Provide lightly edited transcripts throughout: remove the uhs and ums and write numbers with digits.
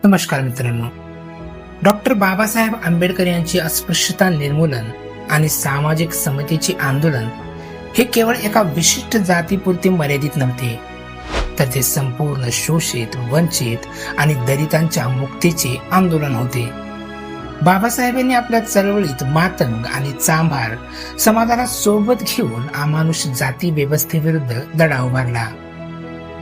नमस्कार मित्रांनो. डॉक्टर बाबासाहेब आंबेडकर यांची अस्पृश्यता निर्मूलन आणि सामाजिक समतेचे आंदोलन हे केवळ एका विशिष्ट जातीपुरते मर्यादित नव्हते, तर ते संपूर्ण शोषित, वंचित आणि दलितांच्या मुक्तीचे आंदोलन होते. बाबासाहेबांनी आपल्या चळवळीत मातंग आणि चांभार समाजाला सोबत घेऊन अमानुष जाती व्यवस्थेविरुद्ध लढा उभारला.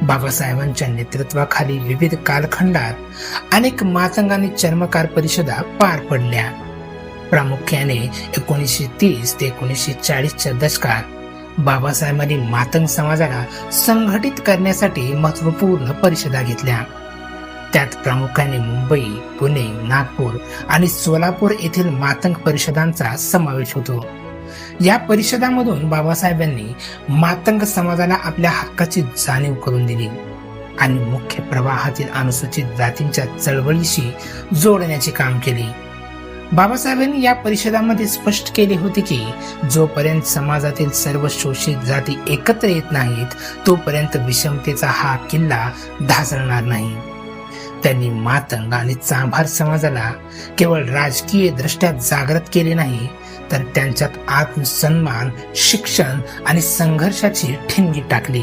बाबासाहेबांच्या नेतृत्वाखाली विविध कालखंडात अनेक मातंग आणि चर्मकार परिषदा पार पडल्या. प्रामुख्याने 1930 ते 1940च्या दशकात बाबासाहेबांनी मातंग समाजाला संघटित करण्यासाठी महत्वपूर्ण परिषदा घेतल्या. त्यात प्रामुख्याने मुंबई, पुणे, नागपूर आणि सोलापूर येथील मातंग परिषदांचा समावेश होतो. या परिषदांमधून बाबासाहेबांनी मातंग समाजाला आपल्या हक्काची जाणीव करून दिली आणि मुख्य प्रवाहातील अनुसूचित जातींच्या चळवळीशी जोडण्याचे काम केले. बाबासाहेबांनी या परिषदांमध्ये स्पष्ट केले होते की जोपर्यंत समाजातील सर्व शोषित जाती एकत्र येत नाहीत, तोपर्यंत विषमतेचा हा किल्ला ढासळणार नाही. त्यांनी मातंग आणि चांभार समाजाला केवळ राजकीय दृष्ट्या जागृत केले नाही, तर त्यांच्यात आत्मसन्मान, शिक्षण आणि संघर्षाची ठिणगी टाकली.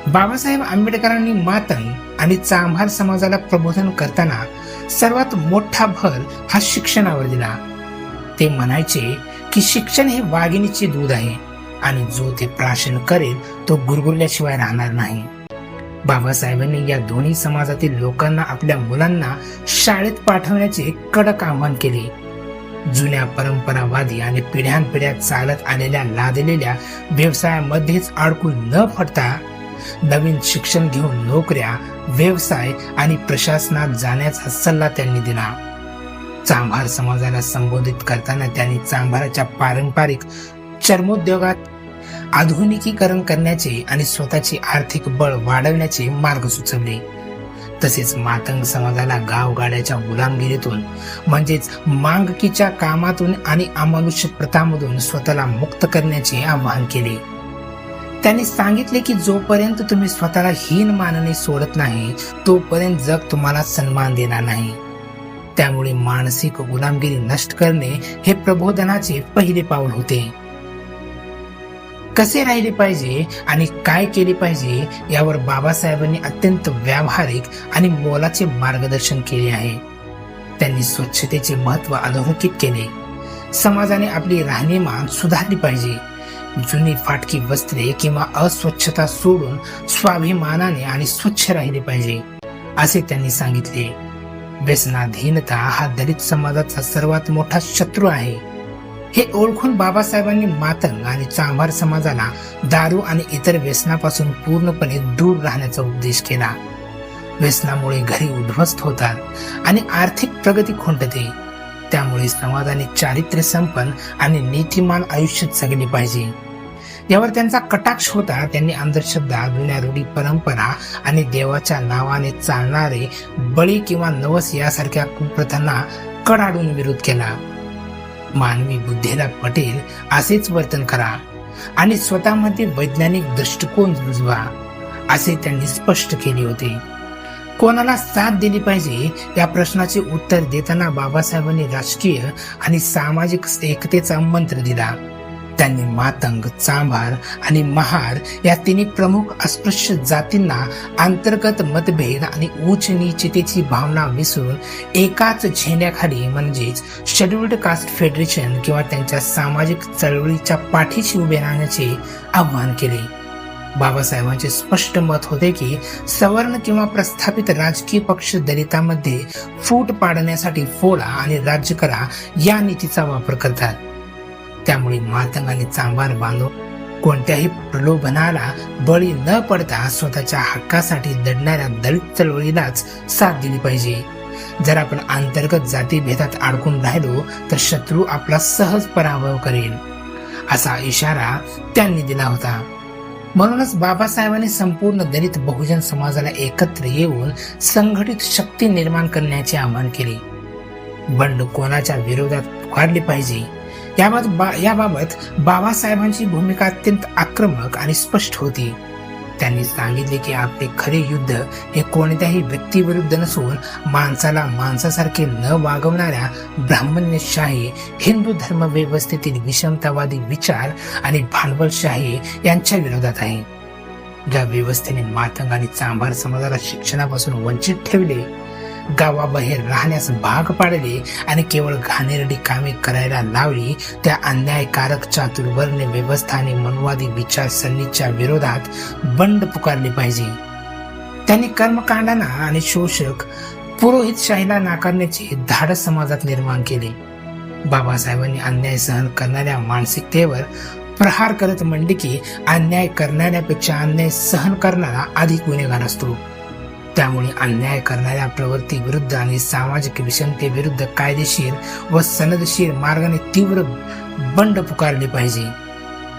बाबासाहेब आंबेडकरांनी मातंग आणि चांभार समाजाला प्रबोधन करताना सर्वात मोठा भर हा शिक्षणावर दिला. ते म्हणायचे की शिक्षण हे वाघिणीचे दूध आहे आणि जो ते प्राशन करेल तो गुरगुरल्याशिवाय राहणार नाही. बाबासाहेबांनी या दोन्ही समाजातील लोकांना आपल्या मुलांना शाळेत पाठवण्याचे कडक आवाहन केले. जुन्या परंपरावादी आणि पिढ्यानपिढ्या चालत आलेल्या लादलेल्या व्यवसायामध्येच अडकून न पडता नवीन शिक्षण घेऊन नोकऱ्या, व्यवसाय आणि प्रशासनात जाण्याचा सल्ला त्यांनी दिला. चांभार समाजाला संबोधित करताना त्यांनी चांभाराच्या पारंपरिक चर्मोद्योगात आधुनिकीकरण करण्याचे आणि स्वतःचे आर्थिक बळ वाढवण्याचे मार्ग सुचवले. तसेच मातंग समाजाला गावगाड्याच्या गुलामगिरीतून म्हणजेच मांगकीच्या कामातून आणि अमानुष्य प्रथांमधून स्वतःला मुक्त करण्याचे आवाहन केले. त्यांनी सांगितले की जोपर्यंत तुम्ही स्वतःला हीन मानणे सोडत नाही, तोपर्यंत जग तुम्हाला सन्मान देणार नाही. त्यामुळे मानसिक गुलामगिरी नष्ट करणे हे प्रबोधनाचे पहिले पाऊल होते. कसे राहिले पाहिजे आणि काय केले पाहिजे यावर बाबासाहेबांनी अत्यंत व्यावहारिक आणि मोलाचे मार्गदर्शन केले आहे. त्यांनी स्वच्छतेचे महत्त्व अधोरेखित केले. समाजाने आपली राहणीमान सुधारली पाहिजे. जुनी फाटकी वस्त्रे किंवा अस्वच्छता सोडून स्वाभिमानाने आणि स्वच्छ राहिले पाहिजे असे त्यांनी सांगितले. व्यसनाधीनता हा दलित समाजाचा सर्वात मोठा शत्रू आहे हे ओळखून बाबासाहेबांनी मातंग आणि चांभार समाजाला दारू आणि इतर व्यसनापासून पूर्णपणे दूर राहण्याचा उपदेश केला. व्यसनामुळे घरी उद्ध्वस्त होतात आणि आर्थिक प्रगती खुंटते. त्यामुळे समाजाने चारित्र्य संपन्न आणि नीतिमान आयुष्य जगले पाहिजे. यावर त्यांचा कटाक्ष होता. त्यांनी अंधश्रद्धा, जुन्या रूढी परंपरा आणि देवाच्या नावाने चालणारे बळी किंवा नवस यासारख्या कुप्रथांना कडाडून विरोध केला. मानवी बुद्धीला पटेल असेच वर्तन करा आणि स्वतःमध्ये वैज्ञानिक दृष्टिकोन रुजवा असे त्यांनी स्पष्ट केले होते. कोणाला साथ दिली पाहिजे या प्रश्नाचे उत्तर देताना बाबासाहेबांनी राजकीय आणि सामाजिक एकतेचा मंत्र दिला. त्यांनी मातंग, चांभार आणि महार या तिन्ही प्रमुख अस्पृश्य जातींना अंतर्गत मतभेद आणि उच्च नीचतेची भावना विसरून एकाच झेंड्याखाली म्हणजेच शेड्युल्ड कास्ट फेडरेशन किंवा त्यांच्या सामाजिक चळवळीच्या पाठीशी उभे राहण्याचे आवाहन केले. बाबासाहेबांचे स्पष्ट मत होते की सवर्ण किंवा प्रस्थापित राजकीय पक्ष दलितांमध्ये फूट पाडण्यासाठी फोडा आणि राज्य करा या नीतीचा वापर करतात. त्यामुळे मातंग आणि चांभार बांधव कोणत्याही प्रलोभनाला बळी न पडता स्वतःच्या हक्कासाठी लढणाऱ्या दलित चळवळीलाच साथ दिली पाहिजे. जर आपण अंतर्गत जातीभेदात अडकून राहिलो तर शत्रू आपला सहज पराभव करेल असा इशारा त्यांनी दिला होता. म्हणूनच बाबासाहेबांनी संपूर्ण दलित बहुजन समाजाला एकत्र येऊन संघटित शक्ती निर्माण करण्याचे आवाहन केले. बंड कोणाच्या विरोधात पुकारले पाहिजे याबाबत बाबासाहेबांची भूमिका अत्यंत आक्रमक आणि स्पष्ट होती. त्यांनी सांगितले की आपले खरे युद्ध हे कोणत्याही व्यक्तीविरुद्ध नसून माणसाला माणसासारखे न वागवणाऱ्या ब्राह्मण्यशाही हिंदू धर्म व्यवस्थेतील विषमतावादी विचार आणि भांडवलशाही यांच्या विरोधात आहे. ज्या व्यवस्थेने मातंग आणि चांभार समाजाला शिक्षणापासून वंचित ठेवले, गावाबाहेर राहण्यास भाग पाडले आणि केवळ घाणेरडी कामे करायला लावली, त्या अन्यायकारक चातुर्वर्ण्य व्यवस्था आणि मनवादी विचारसरणीच्या विरोधात बंड पुकारले पाहिजे. त्यांनी कर्मकांडांना आणि शोषक पुरोहितशाहीला नाकारण्याचे धाडस समाजात निर्माण केले. बाबासाहेबांनी अन्याय सहन करणाऱ्या मानसिकतेवर प्रहार करत म्हणले की अन्याय करणाऱ्यापेक्षा अन्याय सहन करणारा अधिक गुन्हेगार असतो. त्यामुळे अन्याय करणाऱ्या प्रवृत्ती विरुद्ध आणि सामाजिक विषमतेविरुद्ध कायदेशीर व सनदशीर मार्गाने तीव्र बंड पुकारले पाहिजे.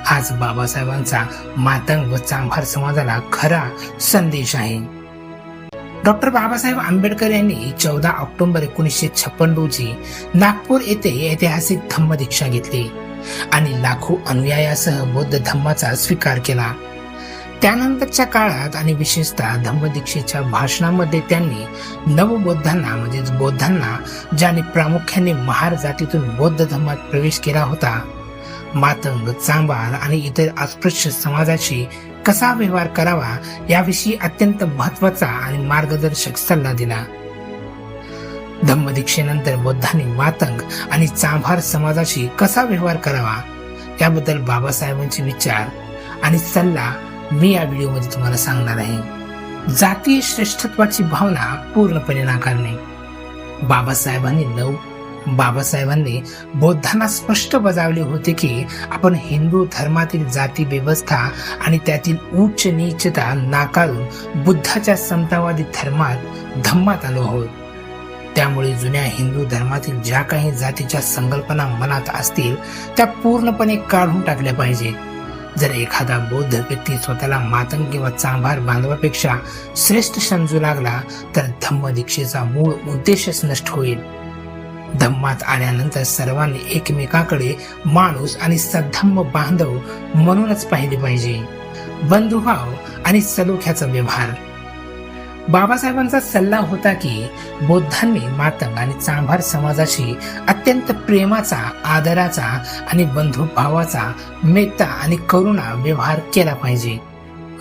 हाच बाबासाहेबांचा मातंग व चांभार समाजाला खरा संदेश आहे. डॉक्टर बाबासाहेब आंबेडकर यांनी 14 ऑक्टोबर 1956 रोजी नागपूर येथे ऐतिहासिक धम्मदीक्षा घेतली आणि लाखो अनुयायासह बौद्ध धम्माचा स्वीकार केला. त्यानंतरच्या काळात आणि विशेषतः धम्मदीक्षेच्या भाषणामध्ये त्यांनी नवबौद्धांना म्हणजेच बौद्धांना, ज्याने प्रामुख्याने महार जातीतून बौद्ध धर्मात प्रवेश केला होता, मातंग, चांभार आणि इतर अस्पृश्य समाजाशी कसा व्यवहार करावा याविषयी अत्यंत महत्वाचा आणि मार्गदर्शक सल्ला दिला. धम्मदीक्षेनंतर बौद्धांनी मातंग आणि चांभार समाजाशी कसा व्यवहार करावा याबद्दल बाबासाहेबांचे विचार आणि सल्ला मी या व्हिडिओमध्ये तुम्हाला सांगणार आहे. जातीय श्रेष्ठत्वाची भावना पूर्णपणे नाकारणे. बाबासाहेबांनी बौद्धांना स्पष्ट बजावले होते की आपण हिंदू धर्मातील जाती व्यवस्था आणि त्यातील उच्च नीचता नाकारून बुद्धाच्या समतावादी धम्मात आलो आहोत. त्यामुळे जुन्या हिंदू धर्मातील ज्या काही जातीच्या संकल्पना मनात असतील त्या पूर्णपणे काढून टाकल्या पाहिजेत. जर एखादा बौद्ध व्यक्ती स्वतःला मातंग किंवा चांभार बांधवापेक्षा श्रेष्ठ समजू लागला तर धम्मदीक्षेचा मूळ उद्देशच नष्ट होईल. धम्मात आल्यानंतर सर्वांनी एकमेकाकडे माणूस आणि सद्धम्म बांधव म्हणूनच पाहिले पाहिजे. बंधुभाव आणि सलोख्याचा व्यवहार. बाबासाहेबांचा सल्ला होता की बौद्धांनी मातंग आणि चांभार समाजाशी अत्यंत प्रेमाचा, आदराचा आणि बंधुभावाचा, मेत्ता आणि करुणा व्यवहार केला पाहिजे.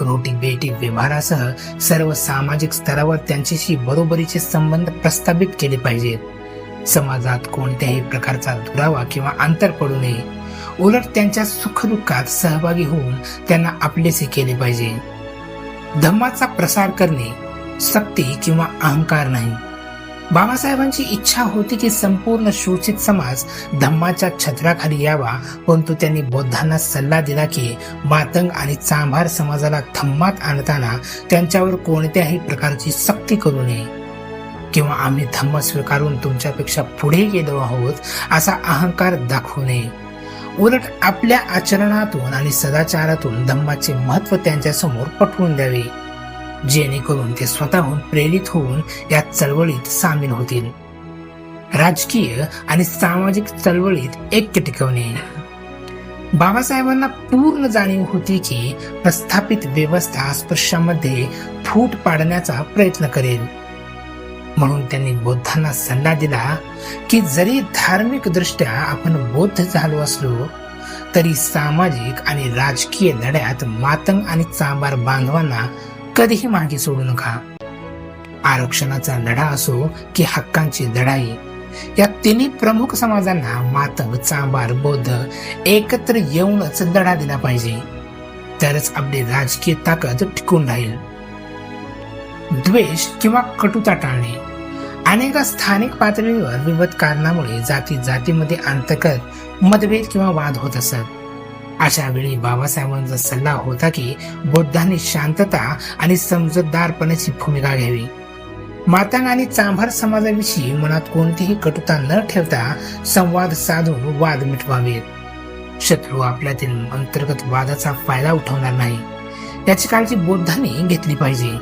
रोटी बेटी व्यवहारासह सर्व सामाजिक स्तरावर त्यांच्याशी बरोबरीचे संबंध प्रस्थापित केले पाहिजेत. समाजात कोणत्याही प्रकारचा दुरावा किंवा अंतर पडू नये. उलट त्यांच्या सुखदुःखात सहभागी होऊन त्यांना आपलेसे केले पाहिजे. धम्माचा प्रसार करणे सक्ती किंवा अहंकार नाही. बाबासाहेबांची इच्छा होती की संपूर्ण शोषित समाज धम्माच्या छत्राखाली यावा, परंतु त्यांनी बौद्धांना सल्ला दिला की मातंग आणि चांभार समाजाला धम्मात आणताना त्यांच्यावर कोणत्याही प्रकारची सक्ती करू नये किंवा आम्ही धम्म स्वीकारून तुमच्यापेक्षा पुढे गेलो आहोत असा अहंकार दाखवू नये. उलट आपल्या आचरणातून आणि सदाचारातून धम्माचे महत्व त्यांच्यासमोर पटवून द्यावे, जेणेकरून ते स्वतःहून प्रेरित होऊन या चळवळीत सामील होतील. राजकीय आणि सामाजिक चळवळीत ऐक्य टिकवणे. बाबासाहेबांना पूर्ण जाणीव होती की प्रस्थापित व्यवस्था अस्पृश्यांमध्ये फूट पाडण्याचा प्रयत्न करेल. म्हणून त्यांनी बौद्धांना सल्ला दिला की जरी धार्मिक दृष्ट्या आपण बौद्ध झालो असलो तरी सामाजिक आणि राजकीय लढ्यात मातंग आणि चांभार बांधवांना कधीही मागे सोडू नका. आरक्षणाचा लढा असो की हक्कांची लढाई, या तिन्ही प्रमुख समाजांना मातंग, चांभार, बौद्ध एकत्र येऊनच लढा दिला पाहिजे. तरच आपली राजकीय ताकद टिकून राहील. द्वेष किंवा कटुता टाळणे. अनेक स्थानिक पातळीवर विविध कारणामुळे जातीमध्ये अंतर्गत मतभेद किंवा वाद होत असत. अशा वेळी बाबासाहेबांचा सल्ला होता की बौद्धांनी शांतता आणि समजूतदारपणाची भूमिका घ्यावी. मातंग आणि चांभार समाजाविषयी मनात कोणतीही कटुता न ठेवता संवाद साधून वाद मिटवावेत. शत्रू आपल्यातील अंतर्गत वादाचा फायदा उठवणार नाही याची काळजी बौद्धांनी घेतली पाहिजे.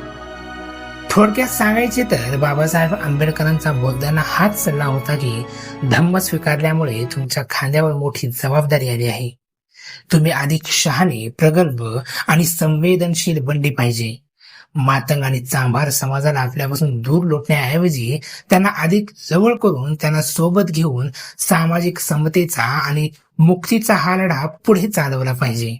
थोडक्यात सांगायचे तर बाबासाहेब आंबेडकरांचा बौद्धांना हाच सल्ला होता की धम्म स्वीकारल्यामुळे तुमच्या खांद्यावर मोठी जबाबदारी आली आहे. तुम्ही अधिक शहाणे, प्रगल्भ आणि संवेदनशील बनले पाहिजे. मातंग आणि चांभार समाजाला आपल्यापासून दूर लोटण्याऐवजी त्यांना अधिक जवळ करून त्यांना सोबत घेऊन सामाजिक समतेचा आणि मुक्तीचा हा लढा पुढे चालवला पाहिजे.